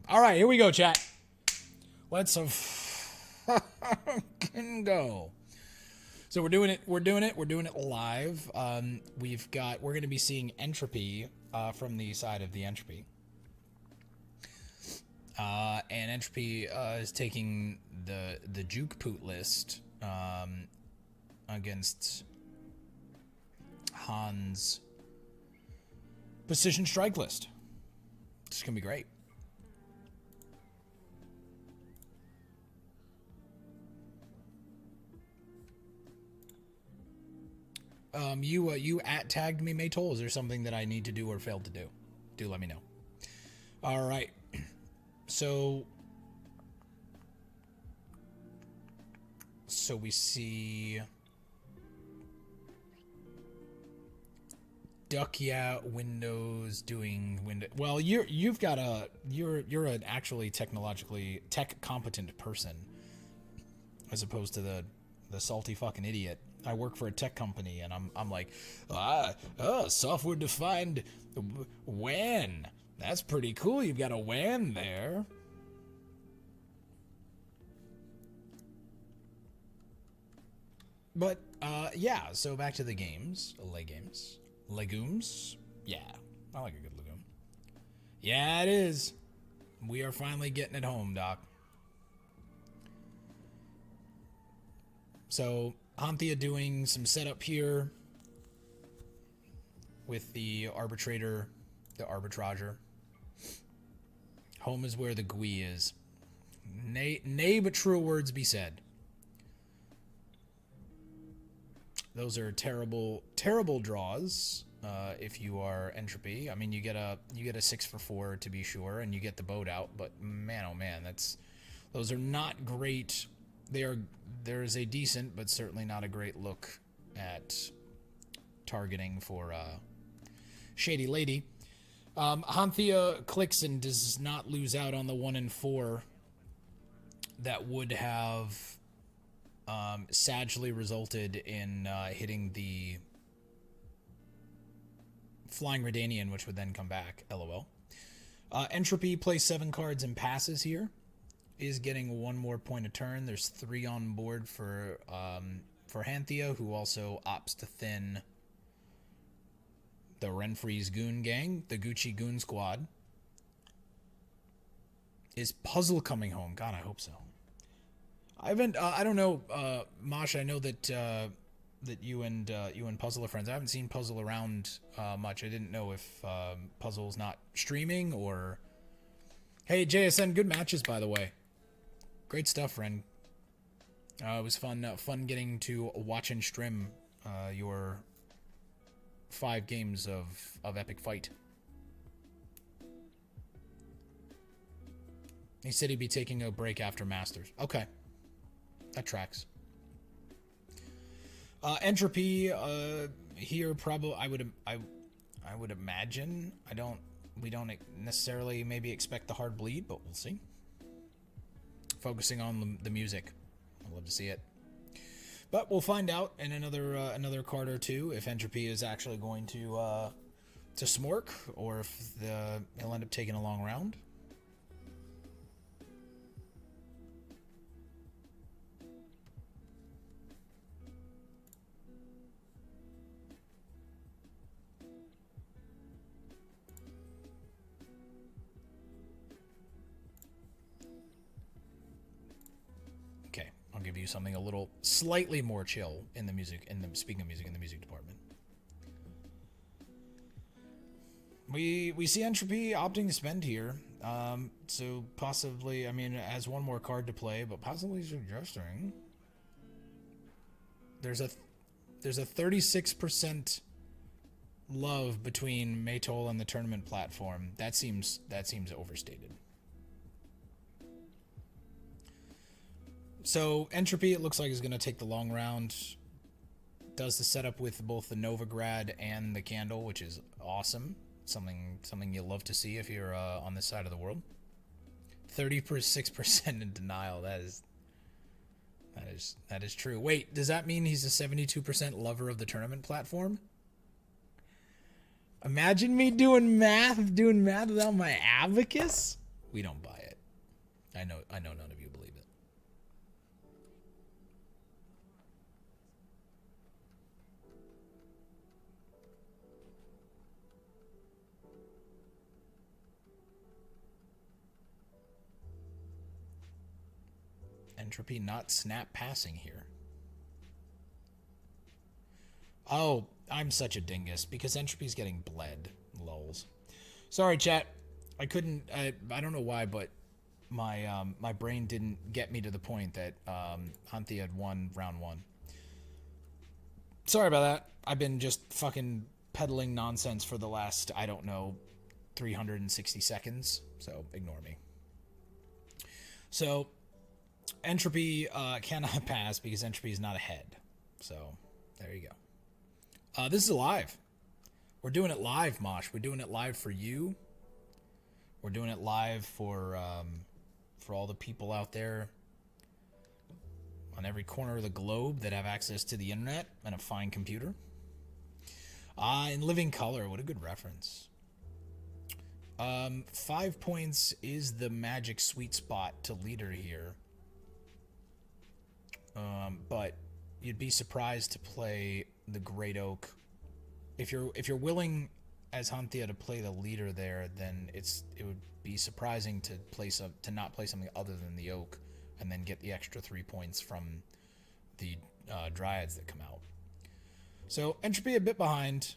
All right, here we go, chat. Let's fucking go. So we're doing it live. We're gonna be seeing Entropy from the side of the Entropy. And Entropy is taking the Juke Poot list against Han's Precision Strike list. It's gonna be great. You tagged me, Maytol. Is there something that I need to do or failed to do? Do let me know. All right. So we see Duck Windows doing window. Well, you're an actually technologically tech competent person, as opposed to the salty fucking idiot. I work for a tech company, and I'm like, software defined WAN. That's pretty cool. You've got a WAN there. But yeah. So back to the games. Legumes. Yeah, I like a good legume. Yeah, it is. We are finally getting it home, Doc. So Xhanthia doing some setup here with the arbitrator, the arbitrager. Home is where the GUI is. Nay, but true words be said. Those are terrible, terrible draws. If you are Entropy, I mean, you get a 6 for 4 to be sure, and you get the boat out. But man, oh man, those are not great. There is a decent, but certainly not a great look at targeting for Shady Lady. Xhanthia clicks and does not lose out on the 1 and 4 that would have sagely resulted in hitting the Flying Redanian, which would then come back. LOL. Entropy plays 7 cards and passes here. Is getting 1 more point a turn. There's 3 on board for Xhanthia, who also opts to thin the Renfree's Goon Gang, the Gucci Goon Squad. Is Puzzle coming home? God, I hope so. I don't know, Mosh. I know that you and Puzzle are friends. I haven't seen Puzzle around much. I didn't know if Puzzle's not streaming or. Hey, JSN, good matches, by the way. Great stuff, friend. It was fun getting to watch and stream your 5 games of epic fight. He said he'd be taking a break after Masters. Okay, that tracks. Entropy here probably I would imagine. We don't necessarily maybe expect the hard bleed, but we'll see. Focusing on the music. I'd love to see it. But we'll find out in another card or two if Entropy is actually going to smork, or if he'll end up taking a long round. I'll give you something a little slightly more chill in the music, speaking of music, in the music department. We see Entropy opting to spend here. So possibly, I mean, as 1 more card to play, but possibly suggesting there's a 36% love between Maytol and the tournament platform. That seems overstated. So Entropy, it looks like, is going to take the long round. Does the setup with both the Novigrad and the Candle, which is awesome. Something you'll love to see if you're on this side of the world. 36% in denial. That is true. Wait, does that mean he's a 72% lover of the tournament platform? Imagine me doing math without my abacus. We don't buy it. I know none of you believe it. Entropy not snap passing here. Oh, I'm such a dingus because Entropy's getting bled. Lols. Sorry, chat. I couldn't. I don't know why, but my brain didn't get me to the point that Xhanthiax had won round 1. Sorry about that. I've been just fucking peddling nonsense for the last, I don't know, 360 seconds. So ignore me. So Entropy cannot pass because Entropy is not ahead. So there you go. This is live. We're doing it live, Mosh. We're doing it live for you. We're doing it live for all the people out there on every corner of the globe that have access to the internet and a fine computer. In living color, what a good reference. 5 points is the magic sweet spot to leader here. But you'd be surprised to play the Great Oak. If you're willing as Xhanthiax to play the leader there, then it would be surprising to not play something other than the Oak and then get the extra 3 points from the Dryads that come out. So Entropy a bit behind.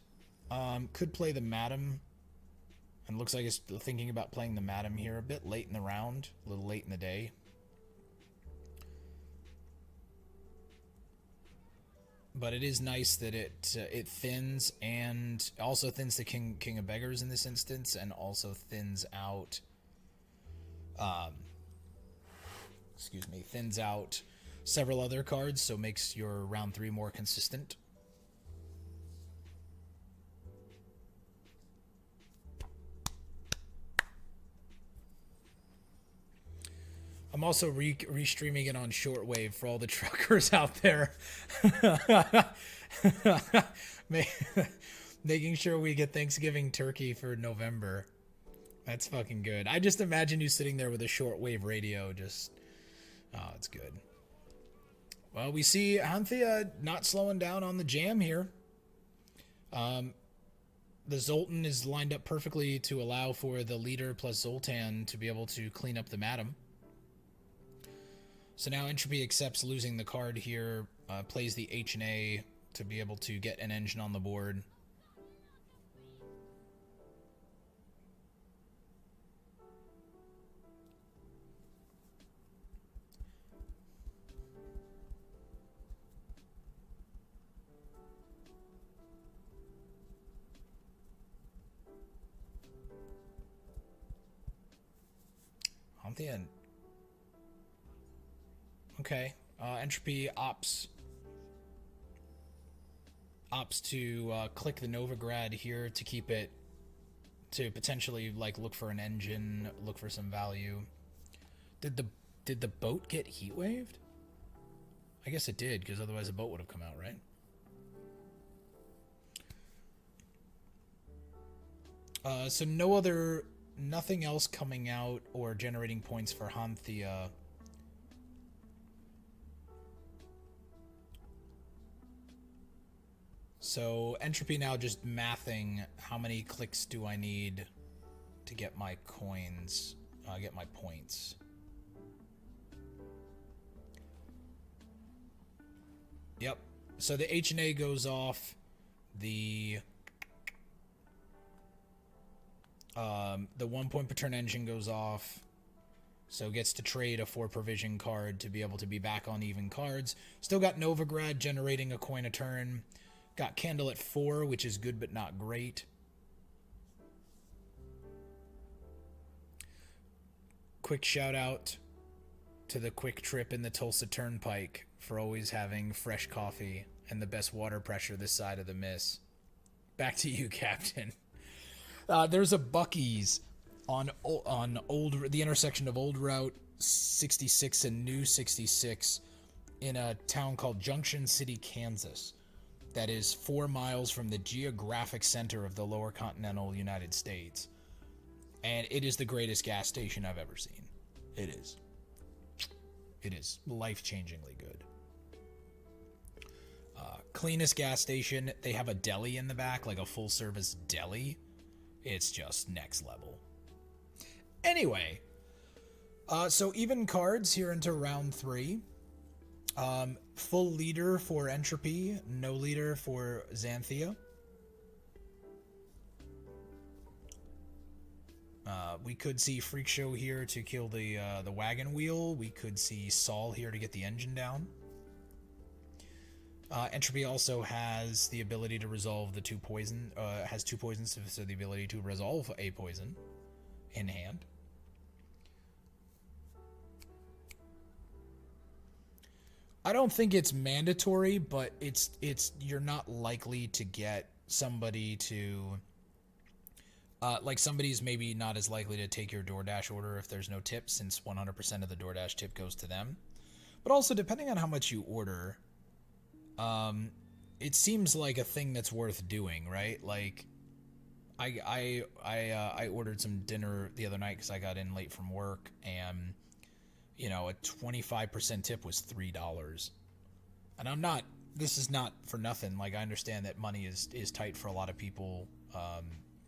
Could play the Madam, and looks like it's thinking about playing the Madam here a bit late in the round, a little late in the day. But it is nice that it thins, and also thins the King of Beggars in this instance, and also thins out, thins out several other cards, so makes your round 3 more consistent. I'm also restreaming it on shortwave for all the truckers out there. Making sure we get Thanksgiving turkey for November. That's fucking good. I just imagine you sitting there with a shortwave radio just... Oh, it's good. Well, we see Xhanthiax not slowing down on the jam here. The Zoltan is lined up perfectly to allow for the leader plus Zoltan to be able to clean up the Madam. So now Entropy accepts losing the card here, plays the H and A to be able to get an engine on the board. Xhanthiax. Okay, Entropy opts to click the Novigrad here to keep it, to potentially like look for an engine, look for some value. Did the boat get heat waved? I guess it did, because otherwise the boat would have come out, right? So nothing else coming out or generating points for Xhanthiax. So Entropy now just mathing how many clicks do I need to get my coins, get my points. Yep. So the H&A goes off. The 1 point per turn engine goes off. So gets to trade a 4 provision card to be able to be back on even cards. Still got Novigrad generating a coin a turn. Got Candle at 4, which is good but not great. Quick shout out to the Quick Trip in the Tulsa Turnpike for always having fresh coffee and the best water pressure this side of the miss. Back to you, Captain. There's a Buc-ee's on the intersection of Old Route 66 and New 66 in a town called Junction City, Kansas. That is 4 miles from the geographic center of the lower continental United States. And it is the greatest gas station I've ever seen. It is. It is life-changingly good. Cleanest gas station. They have a deli in the back, like a full-service deli. It's just next level. Anyway, so even cards here into round 3. Full leader for Entropy, no leader for Xanthia. We could see Freak Show here to kill the wagon wheel. We could see Saul here to get the engine down. Entropy also has the ability to resolve the 2 poison. Has 2 poisons, so the ability to resolve a poison in hand. I don't think it's mandatory, but it's you're not likely to get somebody to like somebody's maybe not as likely to take your DoorDash order if there's no tip, since 100% of the DoorDash tip goes to them. But also, depending on how much you order, it seems like a thing that's worth doing, right? Like, I ordered some dinner the other night because I got in late from work, and you know, a 25% tip was $3. And I'm not, this is not for nothing. Like, I understand that money is tight for a lot of people,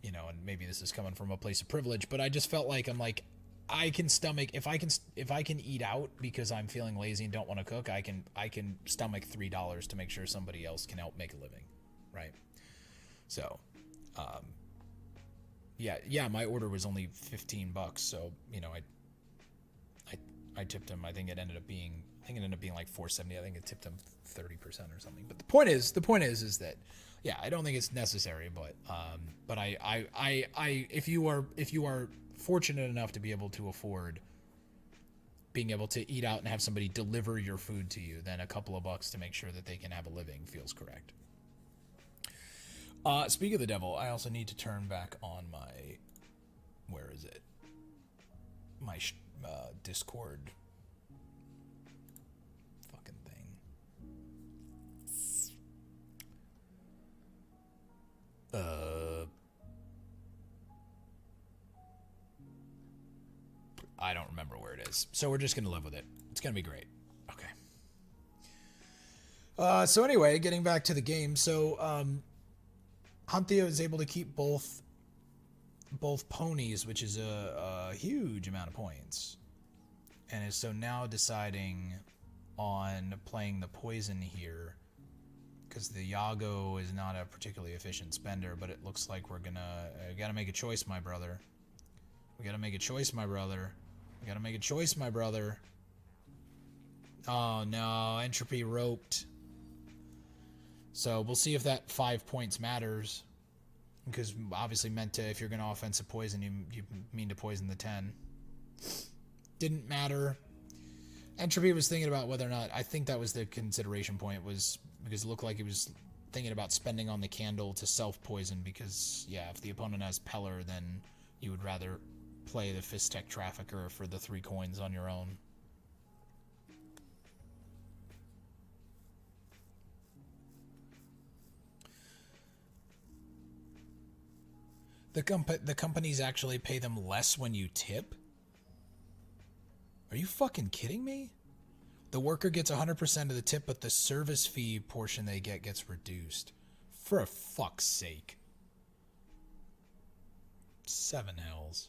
you know, and maybe this is coming from a place of privilege, but I just felt like, I'm like, I can stomach, if I can eat out because I'm feeling lazy and don't want to cook, I can stomach $3 to make sure somebody else can help make a living. Right. So, yeah, my order was only $15. So, you know, I tipped him. I think it ended up being like $4.70. I think it tipped him 30% or something. But the point is that, yeah, I don't think it's necessary, but if you are fortunate enough to be able to afford being able to eat out and have somebody deliver your food to you, then a couple of bucks to make sure that they can have a living feels correct. Speak of the devil, I also need to turn back on my, where is it? My Discord fucking thing. I don't remember where it is, so we're just gonna live with it. It's gonna be great. Okay. So anyway, getting back to the game, so Xhanthia is able to keep both ponies, which is a huge amount of points, and is so now deciding on playing the poison here, because the Yago is not a particularly efficient spender, but it looks like we gotta make a choice, my brother. We gotta make a choice, my brother. We gotta make a choice, my brother. Oh no, Entropy roped. So we'll see if that 5 points matters. Because obviously meant to, if you're going to offensive poison, you mean to poison the 10. Didn't matter. Entropy was thinking about whether or not, I think that was the consideration point, was because it looked like he was thinking about spending on the candle to self-poison, because, yeah, if the opponent has Peller, then you would rather play the Fist Tech Trafficker for the 3 coins on your own. The companies actually pay them less when you tip? Are you fucking kidding me? The worker gets 100% of the tip, but the service fee portion they get gets reduced. For fuck's sake. 7 hells.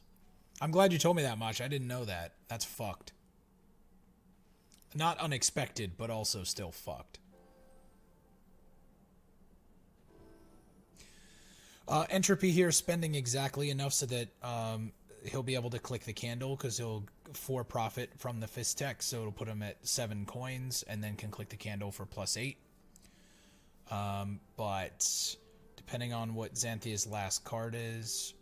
I'm glad you told me that much. I didn't know that. That's fucked. Not unexpected, but also still fucked. Entropy here spending exactly enough so that he'll be able to click the candle, because he'll for profit from the Fist Tech, so it'll put him at 7 coins, and then can click the candle for +8. But depending on what Xanthia's last card is,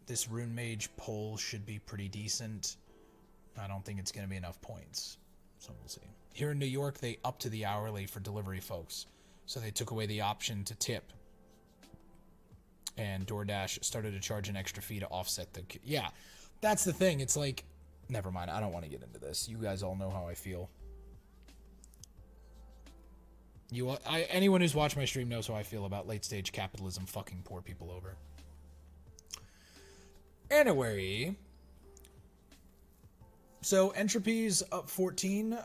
this Rune Mage pull should be pretty decent. I don't think it's going to be enough points, so we'll see. Here in New York, they upped to the hourly for delivery folks, so they took away the option to tip. And DoorDash started to charge an extra fee to offset the... Yeah, that's the thing. It's like... Never mind. I don't want to get into this. You guys all know how I feel. Anyone who's watched my stream knows how I feel about late-stage capitalism fucking poor people over. Anyway, so Entropy's up 14,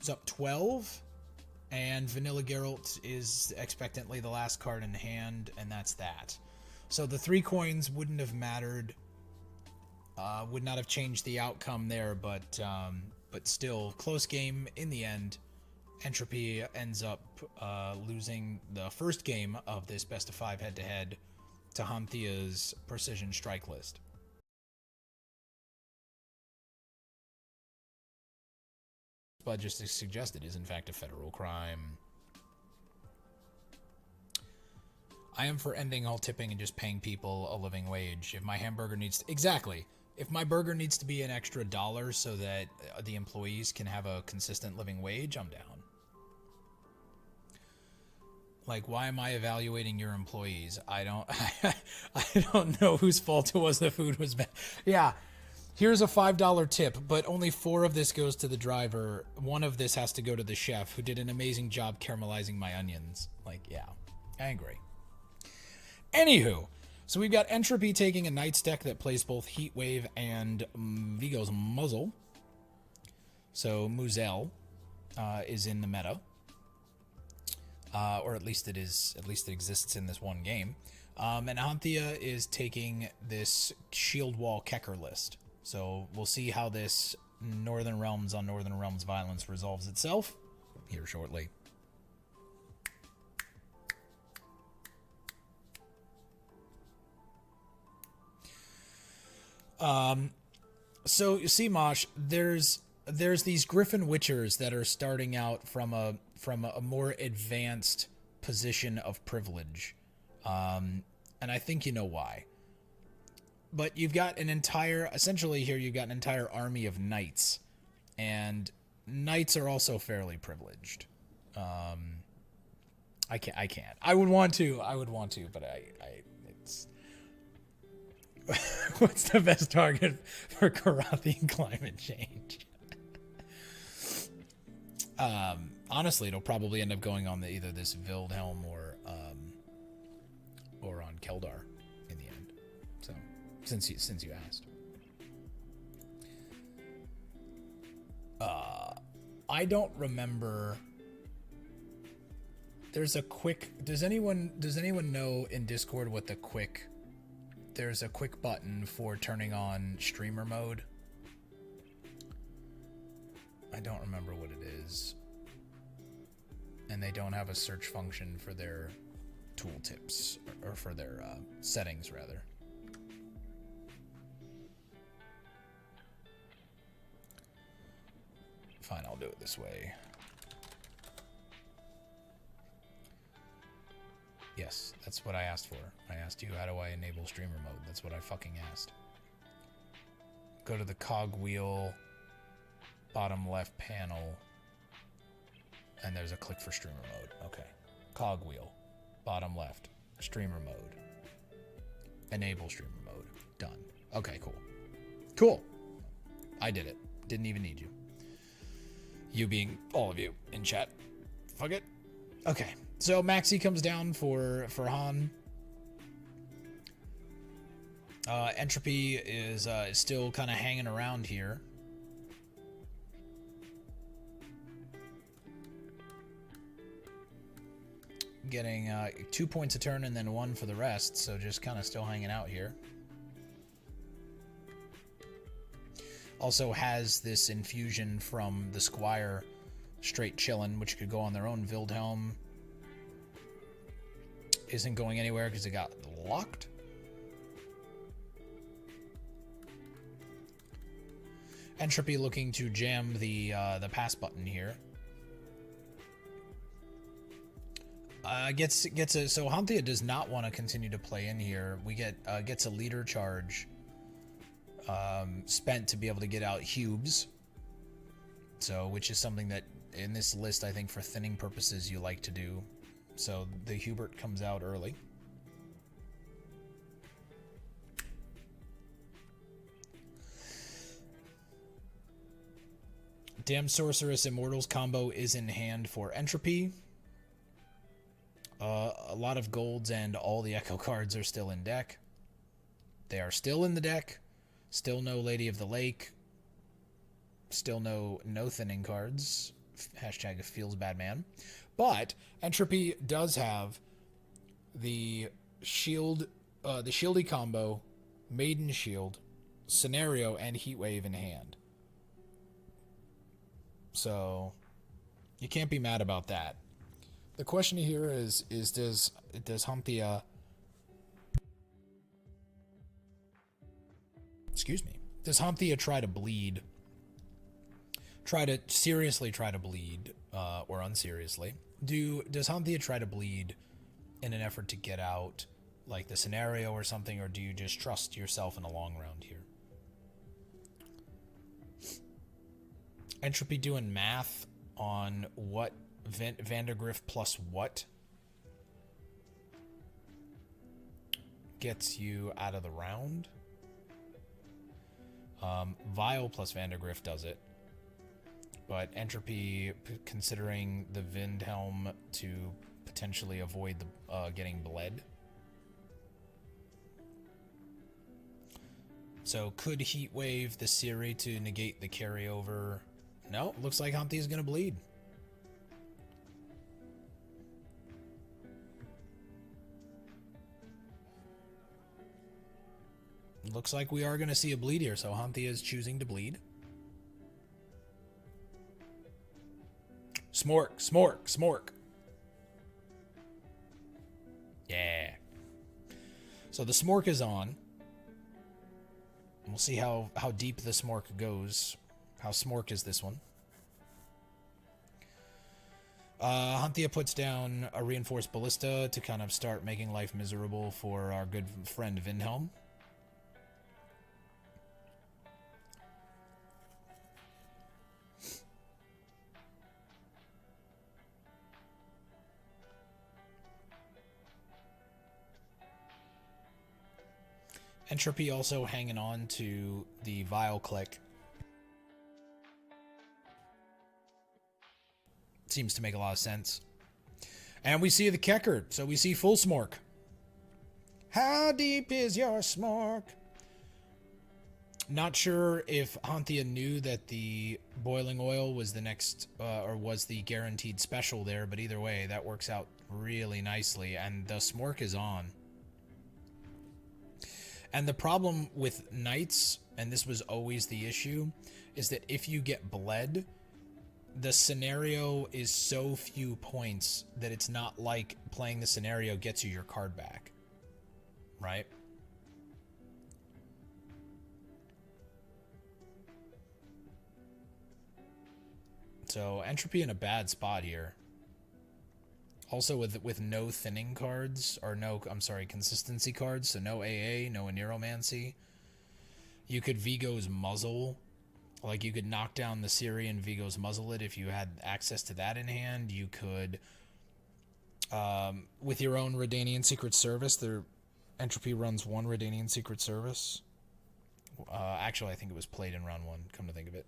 it's up 12, and Vanilla Geralt is expectantly the last card in hand, and that's that. So the 3 coins wouldn't have mattered, would not have changed the outcome there, but still, close game in the end. Entropy ends up losing the first game of this best of 5 head-to-head to Xhanthia's Precision Strike list. But just as suggested, is in fact a federal crime. I am for ending all tipping and just paying people a living wage. If my hamburger needs to... Exactly. If my burger needs to be an extra $1 so that the employees can have a consistent living wage, I'm down. Like, why am I evaluating your employees? I don't know whose fault it was the food was bad. Yeah, here's a $5 tip, but only 4 of this goes to the driver. 1 of this has to go to the chef, who did an amazing job caramelizing my onions. Like, yeah, angry. Anywho, so we've got Entropy taking a Knights deck that plays both Heatwave and Vigo's Muzzle. So Muzel is in the meta. Or at least it exists in this one game. And Xhanthia is taking this Shieldwall Kecker list. So we'll see how this Northern Realms on Northern Realms violence resolves itself here shortly. So you see, Mosh, there's these Griffin Witchers that are starting out from a more advanced position of privilege. And I think you know why. But you've got essentially here you've got an entire army of knights. And knights are also fairly privileged. I can't. I would want to, but it's... What's the best target for Karathian climate change? Honestly, it'll probably end up going on either this Wildhelm or on Keldar in the end. So, since you asked, I don't remember. There's a quick. Does anyone know in Discord what the quick? There's a quick button for turning on streamer mode. I don't remember what it is. And they don't have a search function for their tooltips, or for their settings, rather. Fine, I'll do it this way. Yes, that's what I asked for. I asked you, how do I enable streamer mode? That's what I fucking asked. Go to the cogwheel, bottom left panel, and there's a click for streamer mode. Okay. Cogwheel, bottom left, streamer mode. Enable streamer mode. Done. Okay, cool. Cool. I did it. Didn't even need you. You being all of you in chat. Fuck it. Okay. So Maxi comes down for Han. Entropy is still kind of hanging around here. Getting 2 points a turn and then 1 for the rest, so just kind of still hanging out here. Also has this infusion from the Squire straight chillin', which could go on their own. Wildhelm isn't going anywhere because it got locked. Entropy looking to jam the pass button here. So Xhanthia does not want to continue to play in here. We gets a leader charge spent to be able to get out Hubes. So, which is something that in this list, I think for thinning purposes, you like to do. So the Hubert comes out early. Damn Sorceress Immortals combo is in hand for Entropy. A lot of golds and all the Echo cards are still in deck. They are still in the deck. Still no Lady of the Lake. Still no thinning cards. Hashtag feels bad man. But Entropy does have the shield, the shieldy combo, Maiden Shield, Scenario, and Heatwave in hand. So you can't be mad about that. The question here is does Xhanthia, excuse me, does Xhanthia try to bleed? Seriously try to bleed, or unseriously? Does Xhanthia try to bleed in an effort to get out, like the Scenario or something, or do you just trust yourself in a long round here? Entropy doing math on what Vandergrift plus what gets you out of the round. Vile plus Vandergrift does it. But Entropy, considering the Vindhelm to potentially avoid the getting bled. So could Heatwave the Siri to negate the carryover? No, looks like Xhanthia's going to bleed. Looks like we are going to see a bleed here, so Xhanthia is choosing to bleed. Smork, smork, smork. Yeah. So the smork is on. We'll see how deep the smork goes. How smork is this one? Xhanthia puts down a reinforced ballista to kind of start making life miserable for our good friend Vindhelm. Entropy also hanging on to the Vile click. Seems to make a lot of sense. And we see the Kecker, so we see full smork. How deep is your smork? Not sure if Xhanthia knew that the boiling oil was the next, or was the guaranteed special there, but either way, that works out really nicely, and the smork is on. And the problem with Knights, and this was always the issue, is that if you get bled, the Scenario is so few points that it's not like playing the Scenario gets you your card back. Right? So Entropy in a bad spot here. Also with no thinning cards, or no, I'm sorry, consistency cards, so no AA, no Aneromancy. You could Vigo's Muzzle. Like, you could knock down the Siri and Vigo's Muzzle it if you had access to that in hand. You could, with your own Redanian Secret Service, Entropy runs one Redanian Secret Service. Actually, I think it was played in round 1, come to think of it.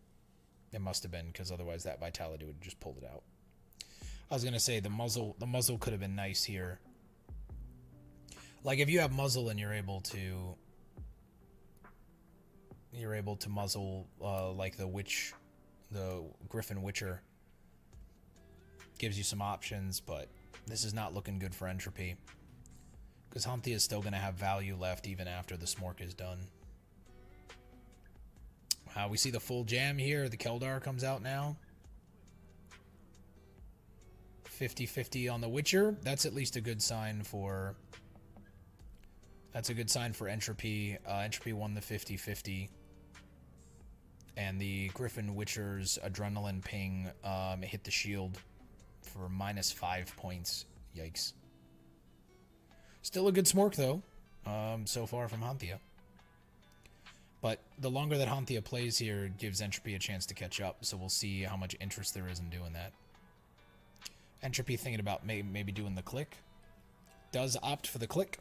It must have been, because otherwise that Vitality would have just pulled it out. I was going to say the muzzle could have been nice here. Like, if you have muzzle and you're able to muzzle like the Griffin Witcher, gives you some options, but this is not looking good for Entropy, because Xhanthia is still going to have value left even after the smork is done. We see the full jam here. The Keldar comes out now. 50-50 on the Witcher. That's at least a good sign for... That's a good sign for Entropy. Entropy won the 50-50. And the Griffin Witcher's Adrenaline Ping hit the shield for -5 points. Yikes. Still a good smork, though, so far from Xhanthia. But the longer that Xhanthia plays here, it gives Entropy a chance to catch up, so we'll see how much interest there is in doing that. Entropy thinking about maybe doing the click. Does opt for the click.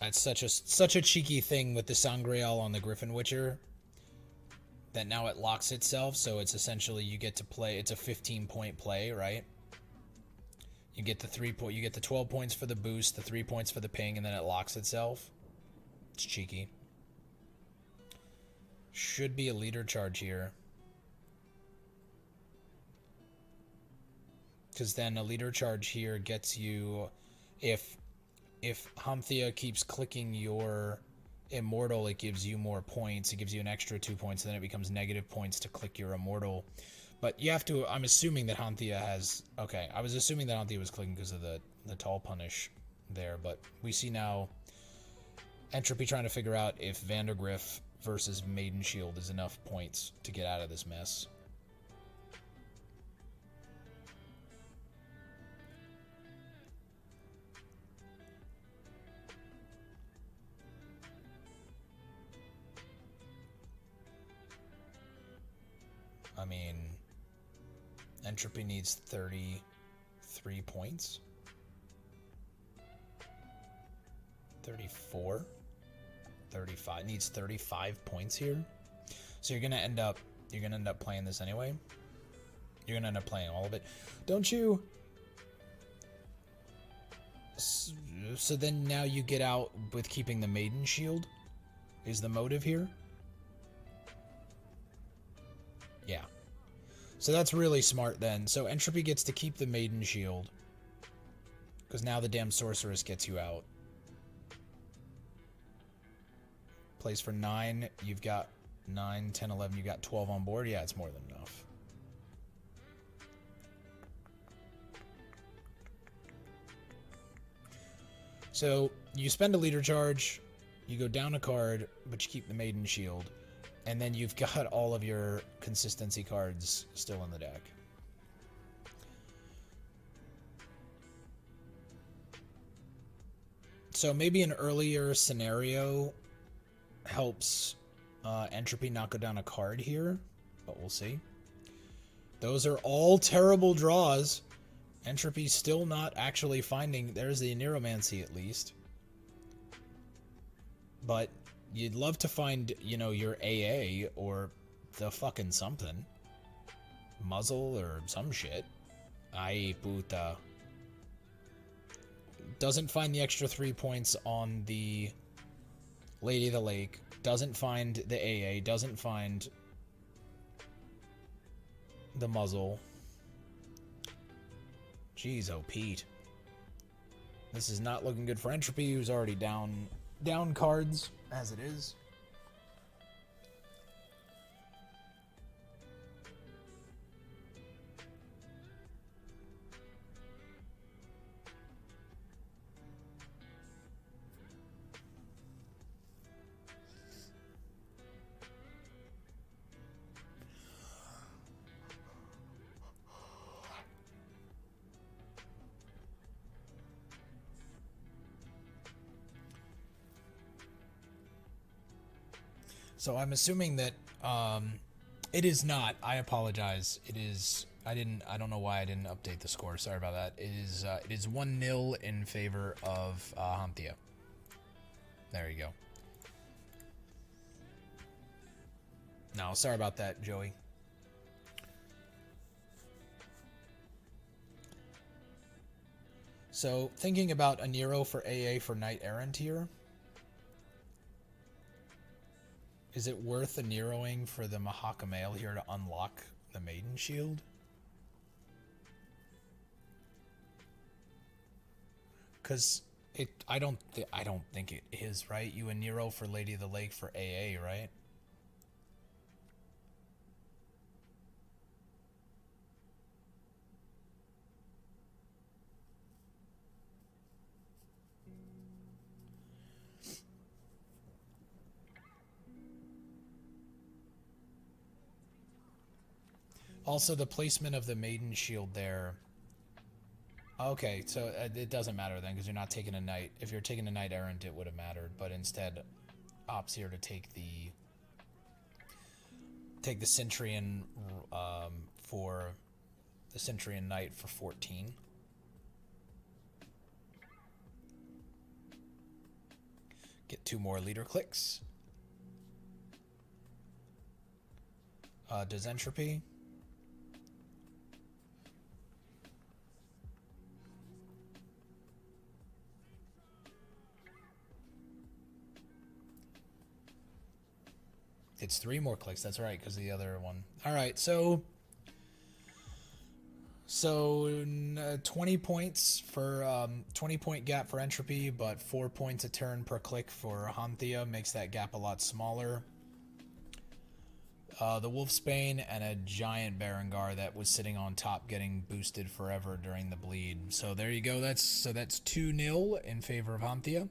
That's such a cheeky thing with the Sangreal on the Griffin Witcher. that now it locks itself, so it's essentially you get to play, it's a 15-point play, right? You get the 3 point, you get the 12 points for the boost, the 3 points for the ping, and then it locks itself. It's cheeky. Should be a leader charge here. Because then a leader charge here gets you, if Xhanthia keeps clicking your immortal, it gives you more points. It gives you an extra 2 points, and then it becomes negative points to click your immortal. But you have to, I'm assuming that Xhanthia has, okay, I was assuming that Xhanthia was clicking because of the tall punish there, but we see now Entropy trying to figure out if Vandergriff versus Maiden Shield is enough points to get out of this mess. I mean, Entropy needs 33 points. 34. 35. Needs 35 points here. So you're gonna end up playing this anyway. You're gonna end up playing all of it. Don't you? So then now you get out with keeping the Maiden Shield? Is the motive here? Yeah. So that's really smart then. So Entropy gets to keep the Maiden Shield. Because now the damn Sorceress gets you out. Plays for 9. You've got 9, 10, 11. You've got 12 on board. Yeah, it's more than enough. So you spend a leader charge. You go down a card, but you keep the Maiden Shield. And then you've got all of your consistency cards still in the deck. So maybe an earlier scenario helps Entropy not go down a card here, but we'll see. Those are all terrible draws. Entropy's still not actually finding... There's the Neuromancy at least. But... you'd love to find, you know, your AA or the fucking something. Muzzle or some shit. Ay, puta. Doesn't find the extra 3 points on the Lady of the Lake. Doesn't find the AA. Doesn't find the muzzle. Jeez, oh Pete. This is not looking good for Entropy, who's already down cards as it is. So I'm assuming that it is not. I apologize. It is. I don't know why I didn't update the score. Sorry about that. It is 1-0 in favor of Xhanthia. There you go. No, sorry about that, Joey. So thinking about a Nero for AA for Knight Errant here. Is it worth a Neroing for the Mahakamail here to unlock the Maiden Shield? Because I don't think it is, right? You a Nero for Lady of the Lake for AA, right? Also, the placement of the Maiden Shield there. Okay, so it doesn't matter then, because you're not taking a Knight. If you're taking a Knight Errant, it would have mattered, but instead opts here to take the Centurion for the Centurion Knight for 14. Get 2 more leader clicks. does Entropy. It's 3 more clicks. That's right, because the other one. All right, so 20 points for 20-point gap for Entropy, but 4 points a turn per click for Xhanthiax makes that gap a lot smaller. The Wolfsbane and a giant Berengar that was sitting on top getting boosted forever during the bleed. So there you go. That's 2-0 in favor of Xhanthiax.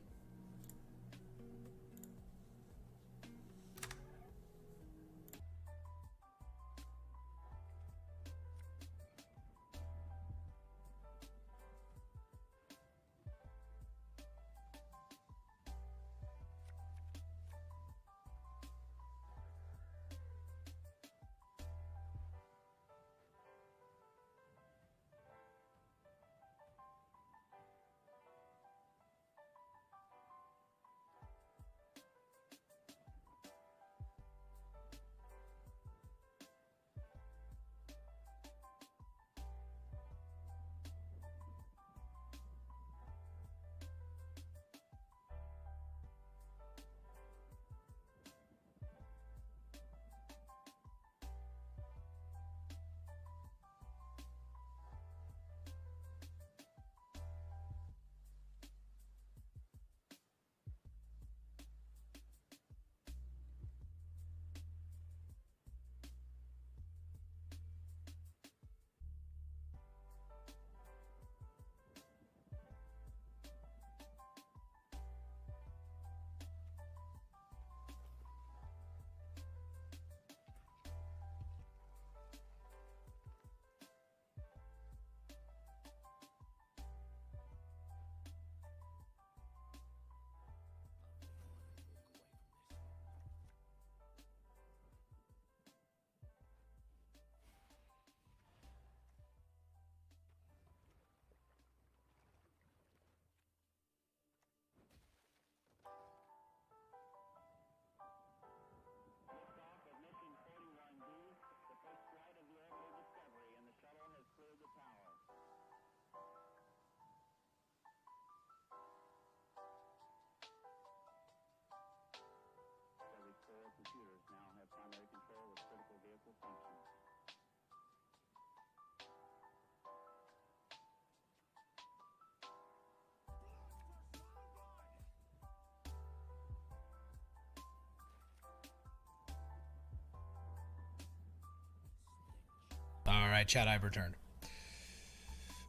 Alright, chat, I've returned.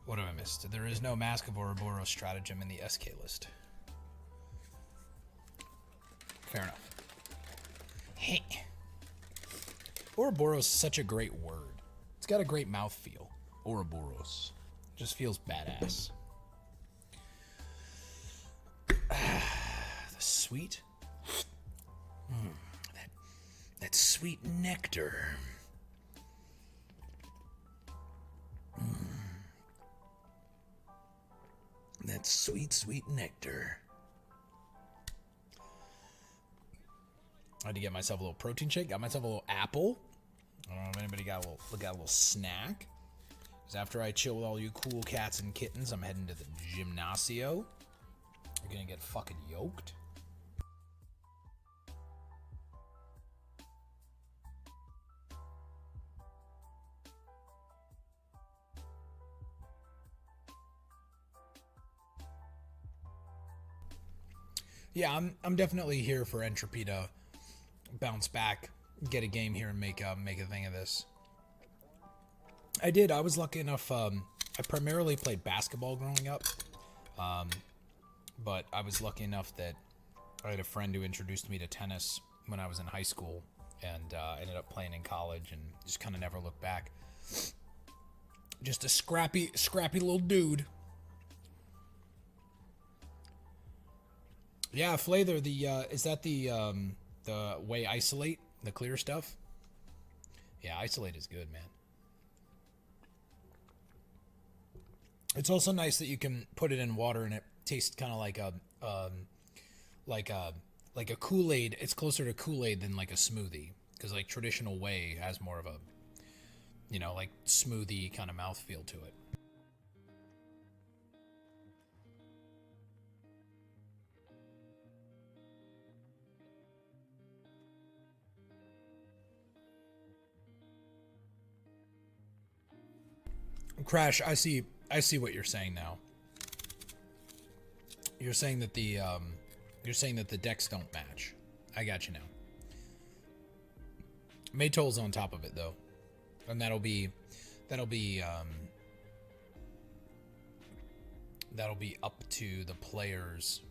What have I missed? There is no Mask of Ouroboros stratagem in the SK list. Fair enough. Hey. Ouroboros is such a great word. It's got a great mouthfeel. Ouroboros. Just feels badass. The sweet. That sweet nectar. That sweet, sweet nectar. I had to get myself a little protein shake. Got myself a little apple. I don't know if anybody got a little snack. Because after I chill with all you cool cats and kittens, I'm heading to the gymnasio. You're gonna get fucking yoked. Yeah, I'm definitely here for Entropy to bounce back, get a game here, and make a thing of this. I did. I was lucky enough. I primarily played basketball growing up, but I was lucky enough that I had a friend who introduced me to tennis when I was in high school, and ended up playing in college, and just kind of never looked back. Just a scrappy little dude. Yeah, Flather, is that the way Isolate, the clear stuff? Yeah, Isolate is good, man. It's also nice that you can put it in water and it tastes kind of like a Kool-Aid. It's closer to Kool-Aid than like a smoothie. Because like traditional whey has more of a, you know, like smoothie kind of mouthfeel to it. Crash, I see what you're saying now. You're saying that the decks don't match. I got you now. Maytol's on top of it though. And that'll be up to the players.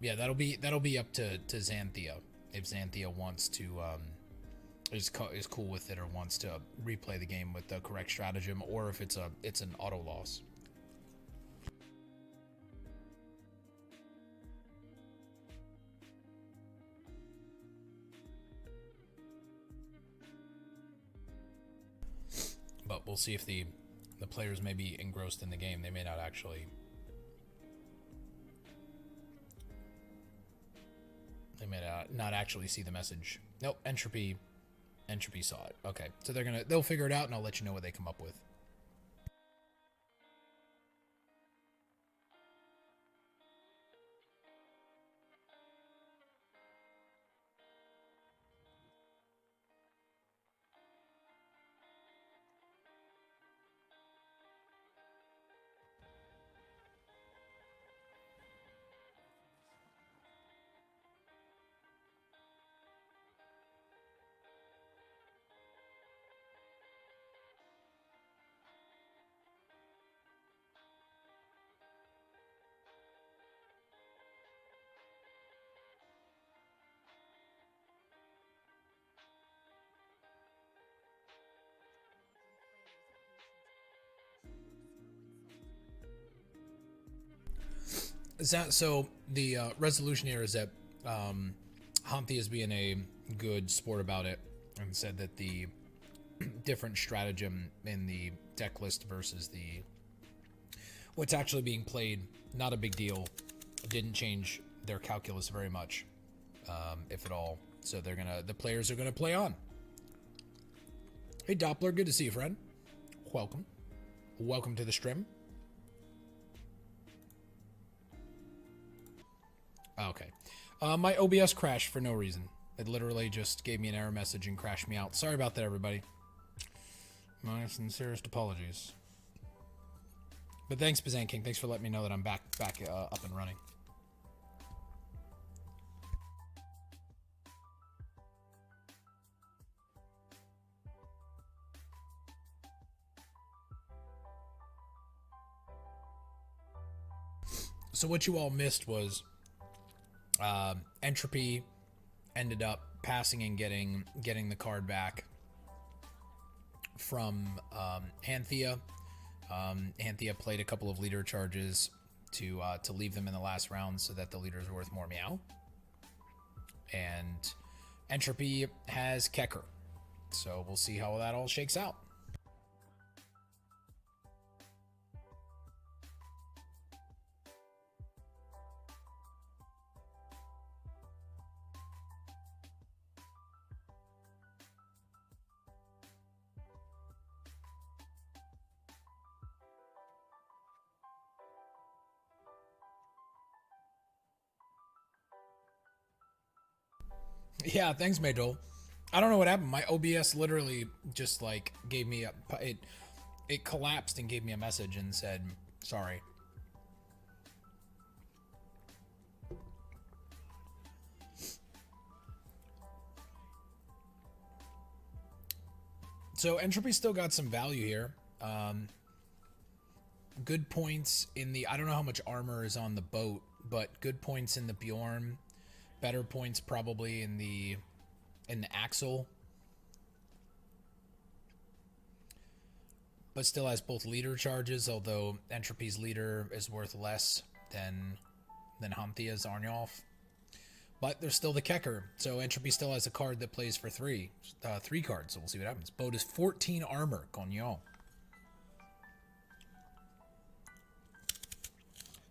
Yeah, that'll be up to Xanthia if Xanthia wants to is cool with it or wants to replay the game with the correct stratagem, or if it's an auto loss. But we'll see if the players may be engrossed in the game. They may not actually. They may not actually see the message. Nope, Entropy saw it. Okay, so they'll figure it out, and I'll let you know what they come up with. So the resolution here is that Xhanthiax is being a good sport about it and said that the different stratagem in the deck list versus what's actually being played, not a big deal. Didn't change their calculus very much, if at all. So the players are gonna play on. Hey Doppler, good to see you, friend. Welcome to the stream. Okay. My OBS crashed for no reason. It literally just gave me an error message and crashed me out. Sorry about that, everybody. My sincerest apologies. But thanks, Bazan King. Thanks for letting me know that I'm back up and running. So what you all missed was Entropy ended up passing and getting the card back from Xhanthia. Xhanthia played a couple of leader charges to leave them in the last round so that the leaders are worth more meow. And Entropy has Kecker. So we'll see how that all shakes out. Yeah, thanks, Maydol. I don't know what happened. My OBS literally just like gave me it collapsed and gave me a message and said, sorry. So Entropy still got some value here. Good points in the, I don't know how much armor is on the boat, but good points in the Bjorn. Better points probably in the Axle. But still has both leader charges, although Entropy's leader is worth less than Xhanthia's Arnulf. But there's still the Kecker, so Entropy still has a card that plays for 3 cards, so we'll see what happens. Boat is 14 armor, Cognon.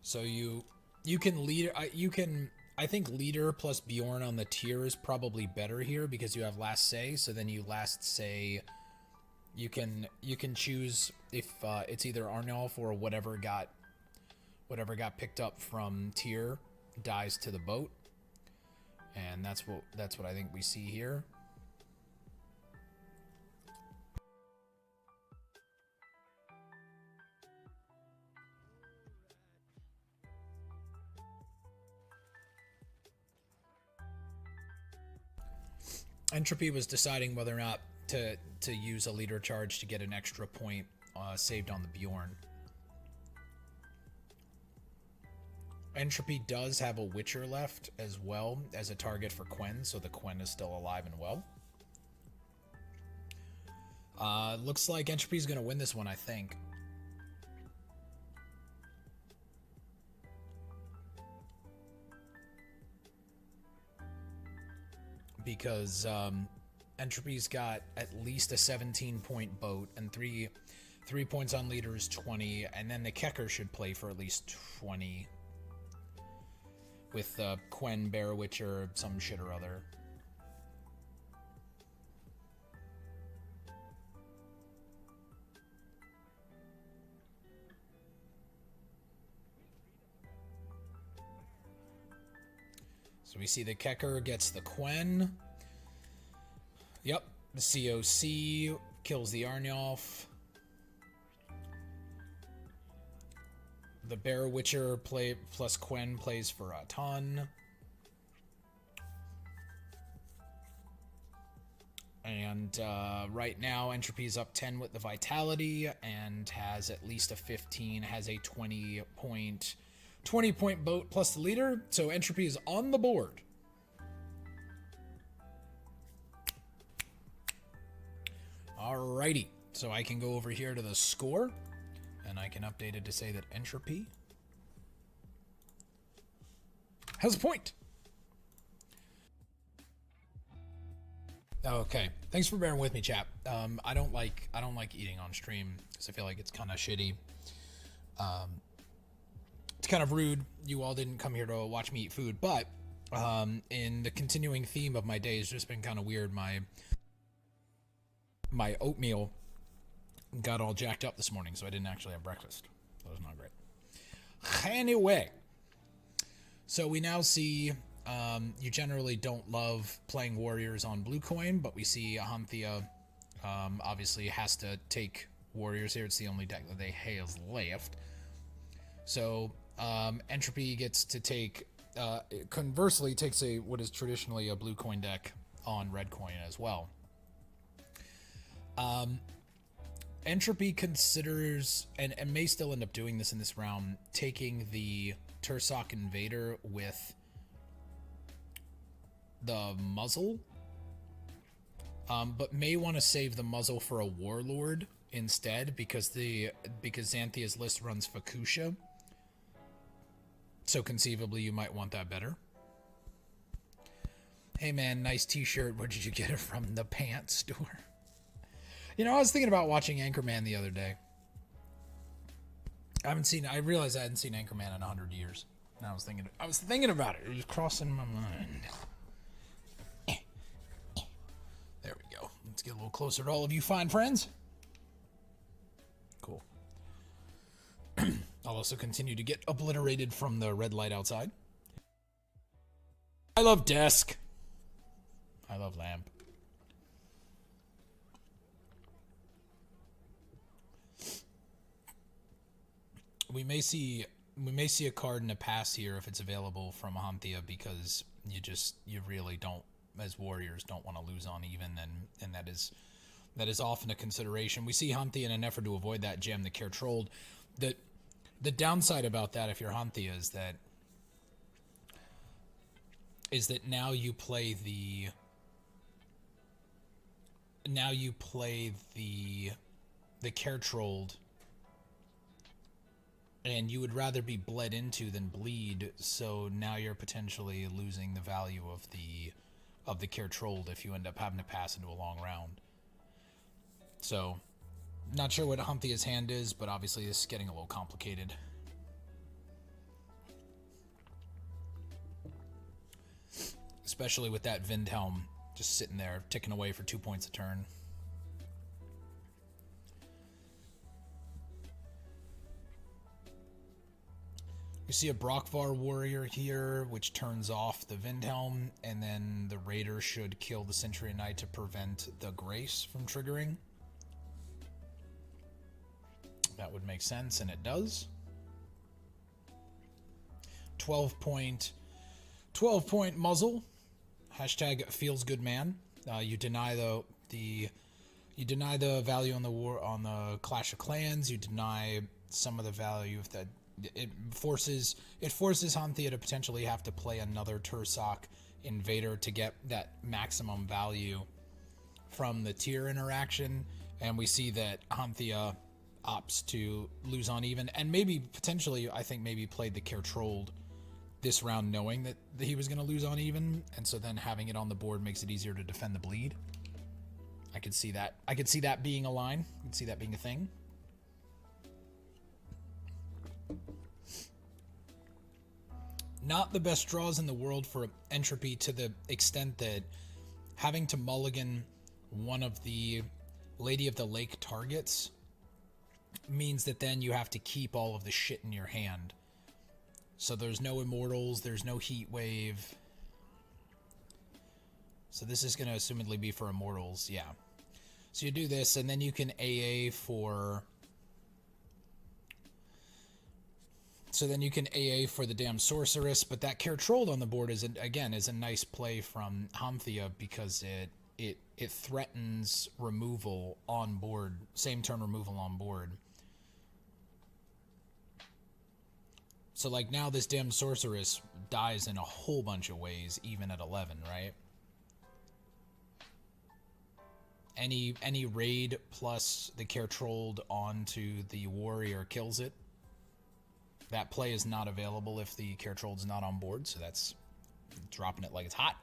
So you can leader, I think leader plus Bjorn on the tier is probably better here because you have last say, so then you last say, you can choose if it's either Arnulf or whatever got picked up from tier dies to the boat. And that's what I think we see here. Entropy was deciding whether or not to use a leader charge to get an extra point saved on the Bjorn. Entropy does have a Witcher left as well as a target for Quen, so the Quen is still alive and well. Looks like Entropy's going to win this one, I think. Because Entropy's got at least a 17-point boat, and three points on leader is 20, and then the Kecker should play for at least 20. With Quen, Bear Witcher, some shit or other. So we see the Kecker gets the Quen. Yep, the COC kills the Arnulf. The Bear Witcher plus Quen plays for a ton. And right now, Entropy's up 10 with the Vitality and has at least a 15, has a 20-point boat plus the leader. So Entropy is on the board. Alrighty, so I can go over here to the score. And I can update it to say that Entropy has a point. Okay, thanks for bearing with me, chap. I don't like eating on stream because I feel like it's kind of shitty. It's kind of rude. You all didn't come here to watch me eat food, but in the continuing theme of my day has just been kind of weird. My oatmeal got all jacked up this morning, so I didn't actually have breakfast. That was not great. Anyway, so we now see you generally don't love playing warriors on blue coin, but we see Xhanthia obviously has to take warriors here. It's the only deck that they has left. So Entropy gets to take, conversely takes what is traditionally a blue coin deck on red coin as well. Entropy considers, and may still end up doing this in this round, taking the Tursock Invader with the muzzle, but may want to save the muzzle for a Warlord instead because Xanthia's list runs Fukusha, so conceivably you might want that better. Hey man, nice t-shirt. Where did you get it from? The pants store. You know, I was thinking about watching Anchorman the other day. I realized I hadn't seen Anchorman in 100 years. And I was thinking about it. It was crossing my mind. There we go. Let's get a little closer to all of you fine friends. Cool. I'll also continue to get obliterated from the red light outside. I love desk. I love lamp. We may see a card in a pass here if it's available from Xhanthia because you really don't, as warriors, don't want to lose on even, and that is often a consideration. We see Xhanthia in an effort to avoid that gem, the Care Trolled. The downside about that, if you're Xhanthia, is that now you play the Care Trolled And you would rather be bled into than bleed, so now you're potentially losing the value of the Care Trolled if you end up having to pass into a long round. So, not sure what Xhanthia's hand is, but obviously this is getting a little complicated. Especially with that Windhelm just sitting there, ticking away for 2 points a turn. You see a Brockvar warrior here, which turns off the Windhelm, and then the Raider should kill the Century Knight to prevent the Grace from triggering. That would make sense, and it does. 12-point muzzle. Hashtag feels good man. You deny the value on the Clash of Clans. You deny some of the value of that. It forces Xhanthia to potentially have to play another Tursak Invader to get that maximum value from the tier interaction, and we see that Xhanthia opts to lose on even, and maybe potentially I think maybe played the Care Trolled this round knowing that he was going to lose on even, and so then having it on the board makes it easier to defend the bleed. I could see that. I could see that being a line. I could see that being a thing. Not the best draws in the world for Entropy, to the extent that having to mulligan one of the Lady of the Lake targets means that then you have to keep all of the shit in your hand. So there's no Immortals, there's no Heat Wave. So this is going to assumedly be for Immortals, yeah. So you do this, and then you can AA for... So then you can AA for the damn Sorceress, but that Care Trolled on the board is a nice play from Xhanthia, because it threatens removal on board, same turn removal on board. So like now this damn Sorceress dies in a whole bunch of ways, even at 11, right? Any raid plus the Care Trolled onto the warrior kills it. That play is not available if the Care Trolled's not on board, so that's dropping it like it's hot.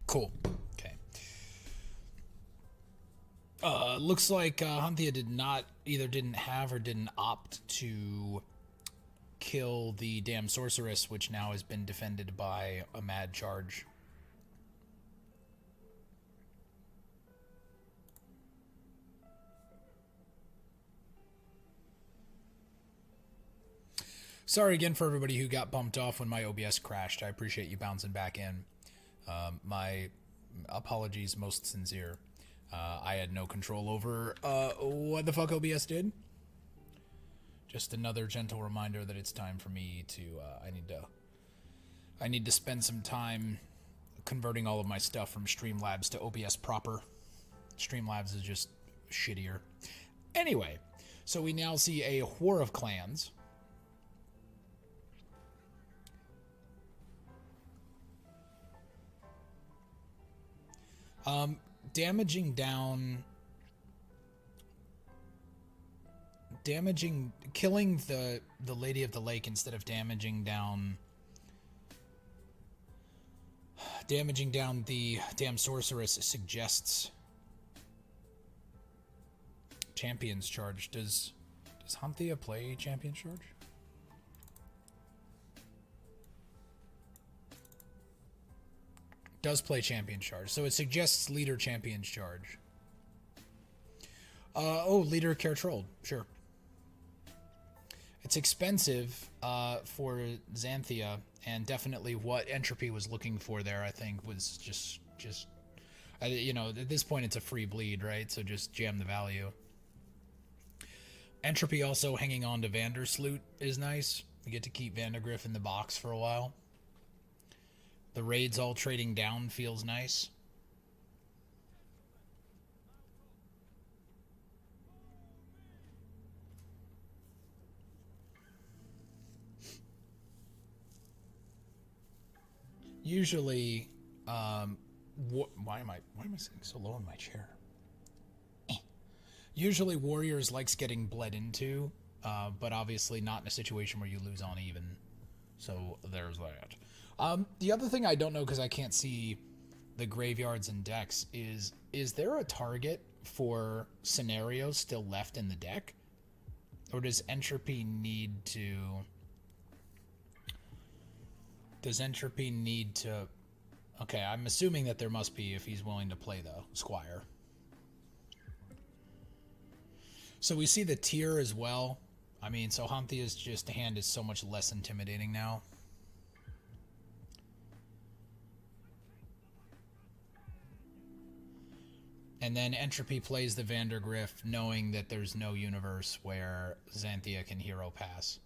Cool. Okay. Looks like Xhanthia didn't have or didn't opt to kill the damn Sorceress, which now has been defended by a Mad Charge. Sorry again for everybody who got bumped off when my OBS crashed. I appreciate you bouncing back in. My apologies, most sincere. I had no control over what the fuck OBS did. Just another gentle reminder that it's time for me to I need to spend some time converting all of my stuff from Streamlabs to OBS proper. Streamlabs is just shittier. Anyway, so we now see a War of Clans. Killing the Lady of the Lake instead of damaging down the damn Sorceress suggests Champion's Charge. Does Xhanthia play Champion's Charge? Does play Champion's Charge, so it suggests Leader Champion's Charge. Leader Care Trolled, sure. it's expensive for Xanthia, and definitely what Entropy was looking for there, I think, was just you know, at this point it's a free bleed, right? So just jam the value. Entropy also hanging on to Vandersloot is nice. You get to keep Vandergriff in the box for a while. The raids all trading down feels nice. Usually, why am I sitting so low in my chair? Usually Warriors likes getting bled into, but obviously not in a situation where you lose on even. So there's that. The other thing I don't know, because I can't see the graveyards and decks, is there a target for scenarios still left in the deck? Or does Entropy need to... Does Entropy need to... Okay, I'm assuming that there must be if he's willing to play the Squire. So we see the tier as well. I mean, so Xhanthia's just hand is so much less intimidating now. And then Entropy plays the Vandergriff, knowing that there's no universe where Xanthia can hero pass.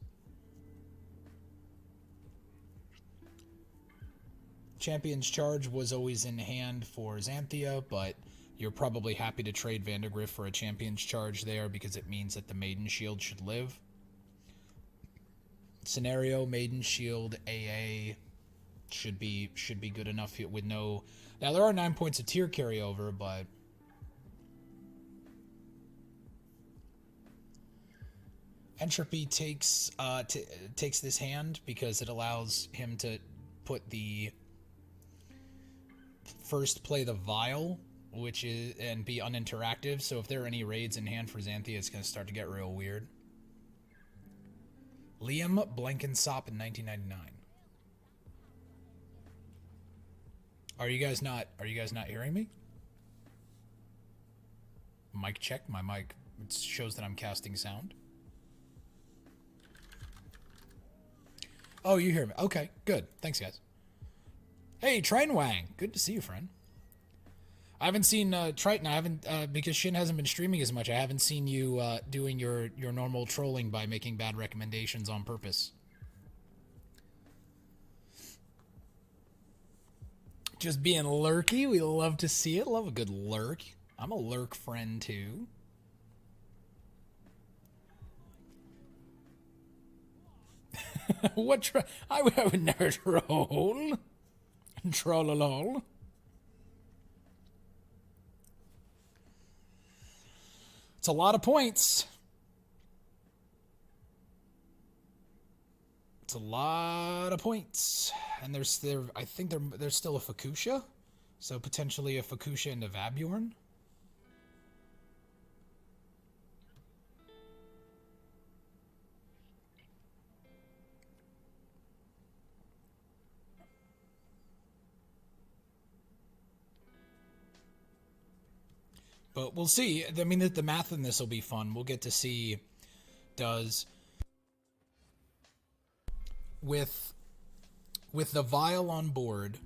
Champion's Charge was always in hand for Xanthia, but you're probably happy to trade Vandergriff for a Champion's Charge there because it means that the Maiden Shield should live. Scenario, Maiden Shield, AA should be good enough with no... Now, there are 9 points of tier carryover, but... Entropy takes this hand because it allows him to put the... First play the Vial, which is, and be uninteractive, so if there are any raids in hand for Xanthia, it's going to start to get real weird. Liam Blankensop in 1999. Are you guys not hearing me? Mic check. My mic, it shows that I'm casting sound. Oh, you hear me. Okay, good. Thanks, guys. Hey, Triton Wang. Good to see you, friend. I haven't seen Triton. I haven't because Shin hasn't been streaming as much. I haven't seen you doing your normal trolling by making bad recommendations on purpose. Just being lurky. We love to see it. Love a good lurk. I'm a lurk friend too. What? I would never troll. Troll-a-lol. It's a lot of points. It's a lot of points. And I think there's still a Fukusha. So potentially a Fukusha and a Vabjorn. But we'll see. I mean, the math in this will be fun. We'll get to see does... With the Vial on board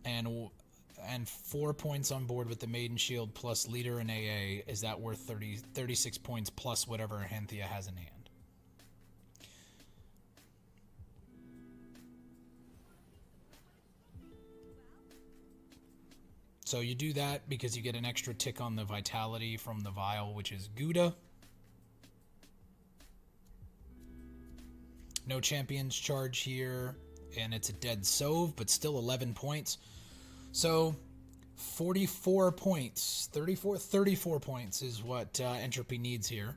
and 4 points on board with the Maiden Shield plus Leader and AA, is that worth 36 points plus whatever Xhanthia has in hand? So you do that because you get an extra tick on the Vitality from the Vial, which is Gouda. No Champion's Charge here, and it's a dead Sove, but still 11 points. So 44 points, 34 points is what Entropy needs here.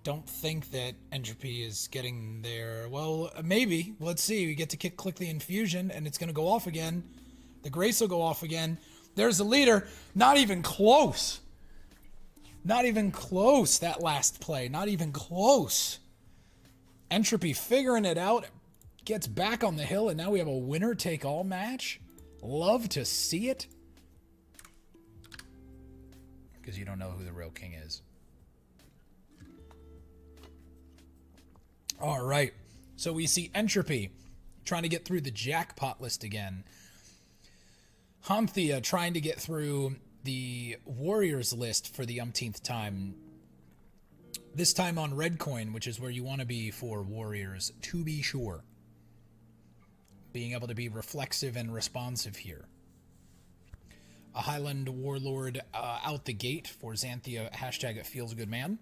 Don't think that Entropy is getting there. Well, maybe. Let's see. We get to click the infusion, and it's going to go off again. The Grace will go off again. There's the leader. Not even close. Not even close, that last play. Not even close. Entropy figuring it out. Gets back on the hill, and now we have a winner-take-all match. Love to see it. because you don't know who the real king is. All right, so we see Entropy trying to get through the jackpot list again. Xhanthiax trying to get through the Warriors list for the umpteenth time. This time on red coin, which is where you want to be for Warriors, to be sure. Being able to be reflexive and responsive here. A Highland Warlord out the gate for Xhanthiax, hashtag it feels good man.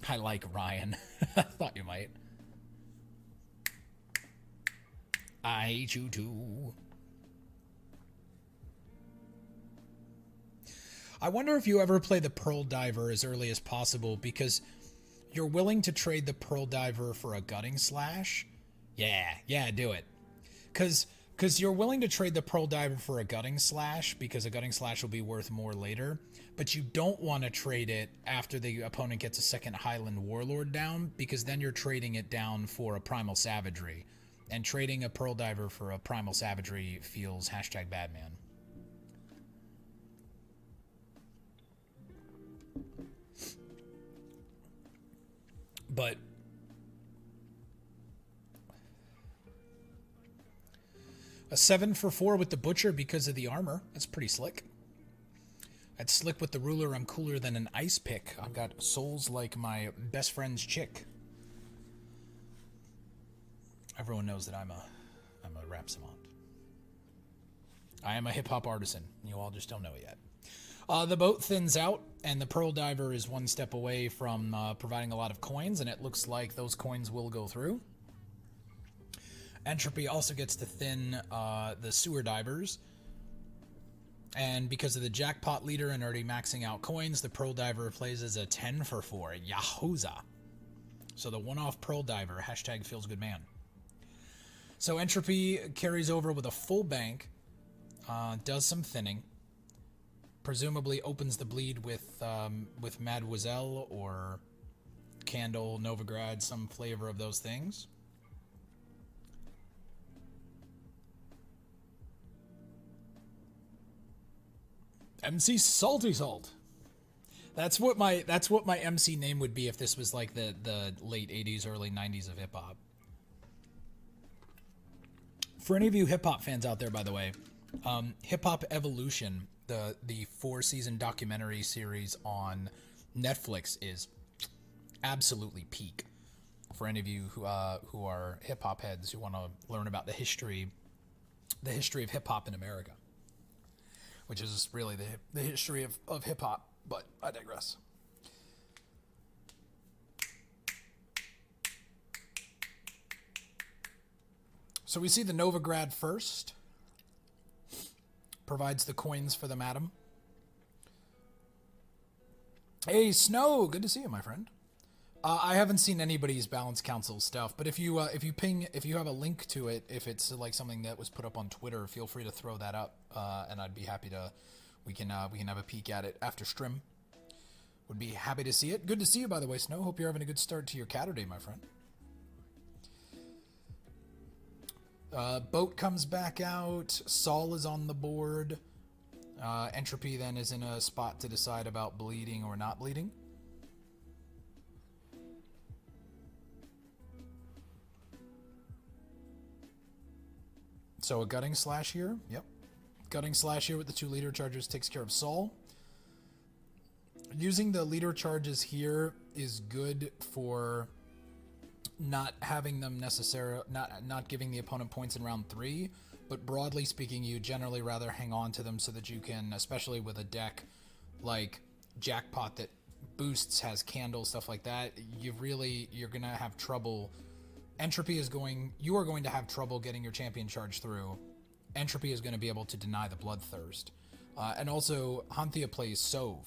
I like Ryan. I thought you might. I hate you too. I wonder if you ever play the Pearl Diver as early as possible, because you're willing to trade the Pearl Diver for a Gutting Slash. Yeah, do it. Because you're willing to trade the Pearl Diver for a Gutting Slash, because a Gutting Slash will be worth more later, but you don't want to trade it after the opponent gets a second Highland Warlord down, because then you're trading it down for a Primal Savagery. And trading a Pearl Diver for a Primal Savagery feels hashtag bad, man. But a 7 for 4 with the Butcher because of the armor. That's pretty slick. That's slick with the Ruler. I'm cooler than an ice pick. I've got souls like my best friend's chick. Everyone knows that I'm a rap savant. I am a hip-hop artisan. You all just don't know it yet. The boat thins out, and the Pearl Diver is one step away from providing a lot of coins, and it looks like those coins will go through. Entropy also gets to thin the Sewer Divers, and because of the Jackpot leader and already maxing out coins, the Pearl Diver plays as a 10 for 4. Yahooza! So the one-off Pearl Diver, hashtag feels good man. So Entropy carries over with a full bank, does some thinning, presumably opens the bleed with Mademoiselle or Candle, Novigrad, some flavor of those things. MC Salty Salt. That's what my MC name would be if this was like the late 80s, early 90s of hip hop. For any of you hip hop fans out there, by the way, Hip Hop Evolution, the 4-season documentary series on Netflix, is absolutely peak. For any of you who are hip hop heads who want to learn about the history of hip hop in America, which is really the history of hip hop. But I digress. So we see the Novigrad first. Provides the coins for the madam. Hey, Snow, good to see you, my friend. I haven't seen anybody's Balance Council stuff, but if you have a link to it, if it's like something that was put up on Twitter, feel free to throw that up, and I'd be happy to. We can have a peek at it after stream. Would be happy to see it. Good to see you, by the way, Snow. Hope you're having a good start to your Catterday, my friend. Boat comes back out. Sol is on the board. Entropy then is in a spot to decide about bleeding or not bleeding. So a Gutting Slash here. Yep. Gutting Slash here with the 2 leader charges takes care of Sol. Using the leader charges here is good for not having them not giving the opponent points in round 3, but broadly speaking, you generally rather hang on to them so that you can, especially with a deck like Jackpot that boosts, has candles, stuff like that, you're gonna have trouble. You are going to have trouble getting your champion charge through. Entropy is going to be able to deny the Bloodthirst, and also Xhanthiax plays Sove.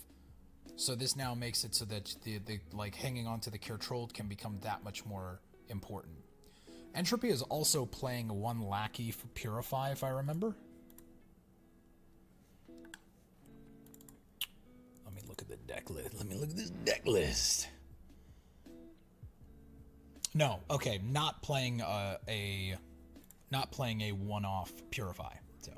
So this now makes it so that the like hanging on to the Cure Troll can become that much more important. Entropy is also playing 1 Lackey for Purify, if I remember. Let me look at the deck list. Let me look at this deck list. No, okay, not playing a one-off Purify. So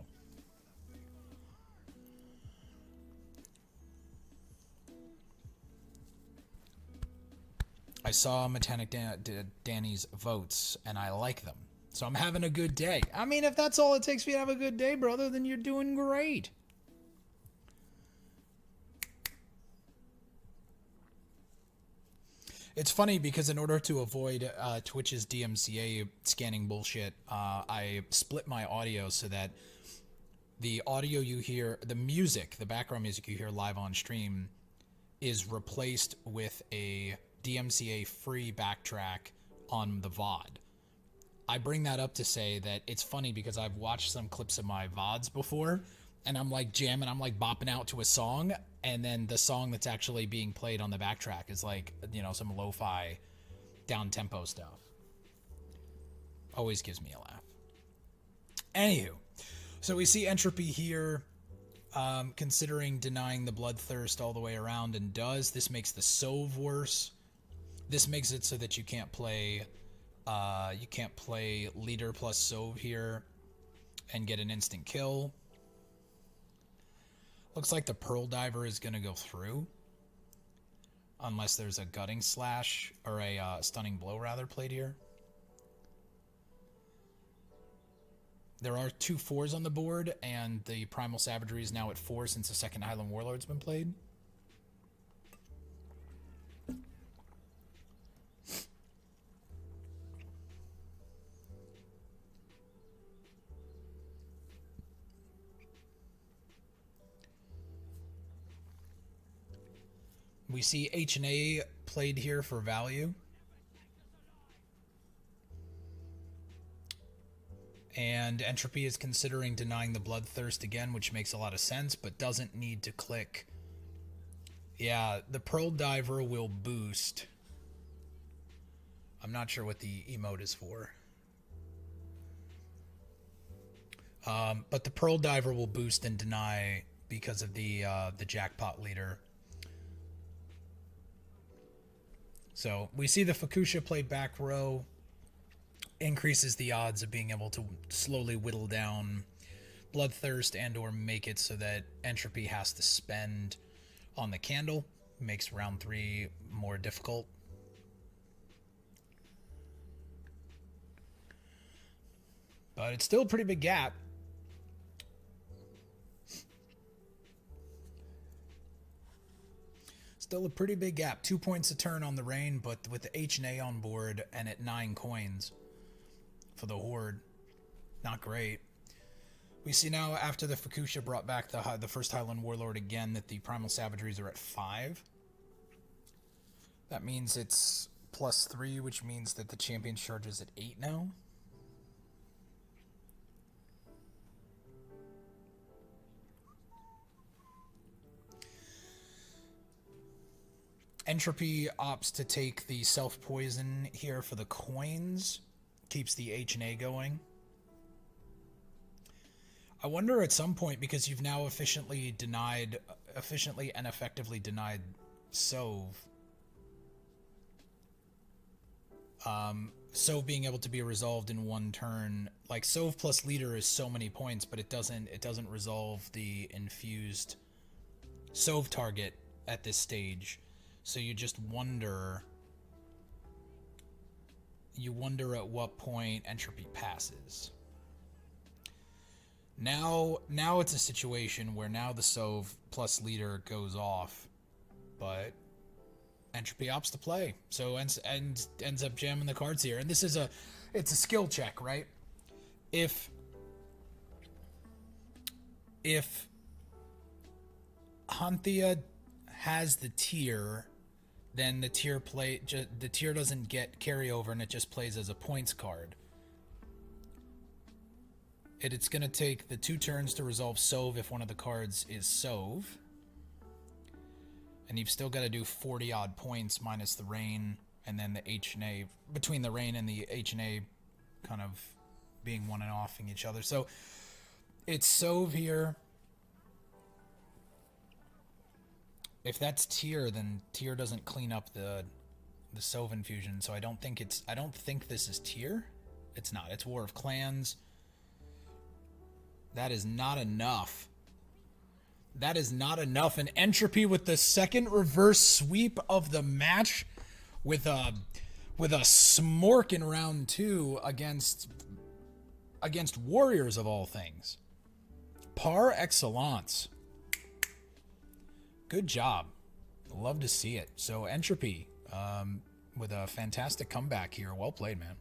I saw Mechanic Danny's votes, and I like them. So I'm having a good day. I mean, if that's all it takes for you to have a good day, brother, then you're doing great. It's funny because in order to avoid Twitch's DMCA scanning bullshit, I split my audio so that the audio you hear, the music, the background music you hear live on stream is replaced with a DMCA-free backtrack on the VOD. I bring that up to say that it's funny because I've watched some clips of my VODs before, and I'm like jamming, I'm like bopping out to a song, and then the song that's actually being played on the backtrack is like, you know, some lo-fi down-tempo stuff. Always gives me a laugh. Anywho, so we see Entropy here, considering denying the Bloodthirst all the way around, and does. This makes the Sove worse. This makes it so that you can't play leader plus Sove here and get an instant kill. Looks like the Pearl Diver is going to go through. Unless there's a Gutting Slash, or a Stunning Blow rather, played here. There are 2 4s on the board, and the Primal Savagery is now at 4 since the second Highland Warlord's been played. We see H&A played here for value. And Entropy is considering denying the Bloodthirst again, which makes a lot of sense, but doesn't need to click. Yeah, the Pearl Diver will boost. I'm not sure what the emote is for. But the Pearl Diver will boost and deny because of the Jackpot leader. So we see the Fukusha played back row. Increases the odds of being able to slowly whittle down Bloodthirst and or make it so that Entropy has to spend on the candle. Makes round 3 more difficult. But it's still a pretty big gap. Still a pretty big gap. 2 points a turn on the Rain, but with the H&A on board and at 9 coins for the Horde, not great. We see now after the Fukusha brought back the first Highland Warlord again that the Primal Savageries are at 5. That means it's +3, which means that the Champion's Charge is at 8 now. Entropy opts to take the self-poison here for the coins. Keeps the H&A going. I wonder at some point, because you've now efficiently and effectively denied Sove. Sove being able to be resolved in 1 turn. Like, Sove plus leader is so many points, but it doesn't resolve the infused Sove target at this stage. So you just wonder... You wonder at what point Entropy passes. Now it's a situation where now the Sove plus leader goes off, but Entropy opts to play. So ends up jamming the cards here. And this is it's a skill check, right? If Xhanthiax has the tier, then the tier doesn't get carryover and it just plays as a points card. It's going to take the 2 turns to resolve Sove if one of the cards is Sove. And you've still got to do 40 odd points minus the Rain and then the H&A, between the Rain and the H&A kind of being one and offing each other. So it's Sove here. If that's tier, then tier doesn't clean up the Sove infusion. So I don't think this is tier. It's not. It's War of Clans. That is not enough. That is not enough. And Entropy with the second reverse sweep of the match with a smork in round 2 against Warriors of all things. Par excellence. Good job. Love to see it. So Entropy with a fantastic comeback here. Well played, man.